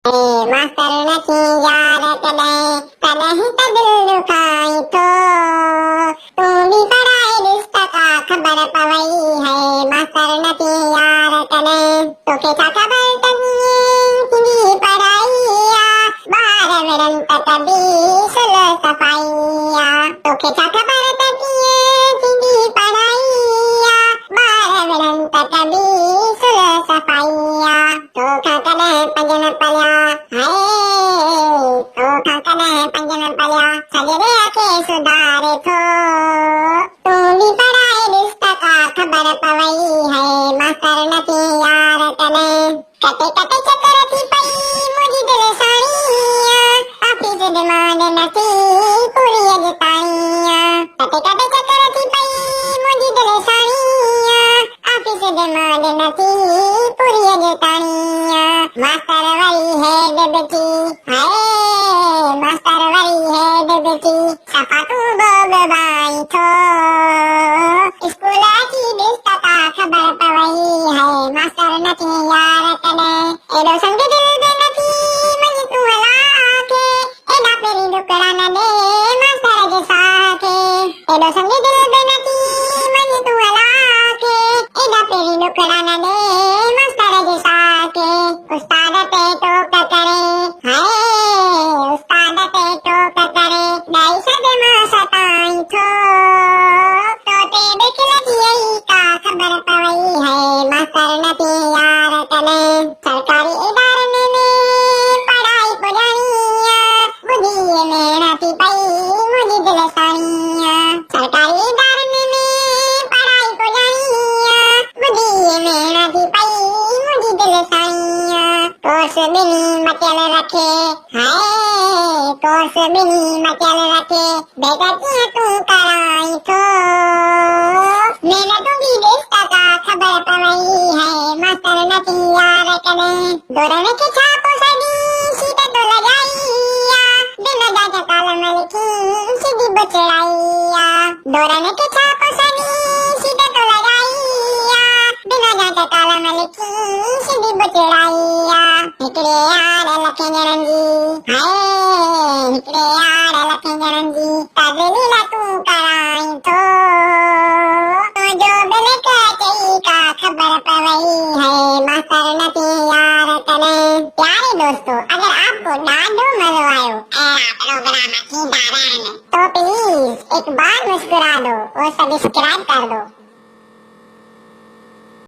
मास्तर નથી યાર કદહી તો દિલ દુખાઈ તો તું भी पढ़ाई रिश्ता का खबर पवई है मास्तर નથી યાર कने तो के था खबर तभी पढ़ाईया बार वरन तभी सुल सफाईया तो के था खबर तभी पढ़ाईया बार वरन तभी सुल सफाईया तो खाकने पंजन पल्या हाय तो खाकने पंजन पल्या सजरे के सुधारे थो तू भी पढ़ाई रिश्ता का खबर पवई है मास्तर નથી યાર कने कटे कटे चक्कर थी पई मुझी दिल साणिया ऑफिस डिमांड नथी पूरी अजताईया कटे कटे चक्कर थी पई मुझी दिल साणिया ऑफिस डिमांड नथी पूरी अजताईया मास्तर वरी है डिबकी हाय मास्तर वरी है डिबकी सफा तू बोग बाई थो स्कूल की रिश्ता का खबर पवई है मास्तर નથી યાર कने एडो संग दिल दे नथी मजी तू हला के एडा पेरी डुकड़ा न दे मास्तर जे साथे एडो संग दिल दे नथी मजी तू हला के एडा पेरी डुकड़ा न दे मास्तर जे साथे उस्ताद ते टोक करे हाय उस्ताद ते टोक करे दाई सद मा सताई थो तो ते देख लगी का खबर पवई है मास्तर નથી યાર कने सरकारी इदारे में पढ़ाई पुरानिया बुद्धि मेहनती पई मुझी दिल साणिया सरकारी इदारे में पढ़ाई पुरानिया बुद्धि मेहनती पई मुझी दिल साणिया कोर्स बिनी मचल रखे हाय कोर्स बिनी मचल रखे बेगती तू कराई थो मैंने तो भी रिश्ता का खबर पवई है मास्तर નથી યાર कने दोरने के छापो सदी सीधे तो लगाईया बिन जाके कलम लिखी सीधी बचड़ाईया दोरने के छापो सदी सीधे तो लगाईया बिन जाके कलम लिखी सीधी बचड़ाईया निकले यार लखे रंगी हाय निकले यार लखे रंगी तजलीला तू कराई थो जो बिन कहते का खबर पवई है मास्तर નથી યાર कने प्यारे दोस्तों अगर आपको डाढो मजो आयो प्रोग्राम की दारान तो प्लीज एक बार मुस्कुरा दो और सब्सक्राइब कर दो।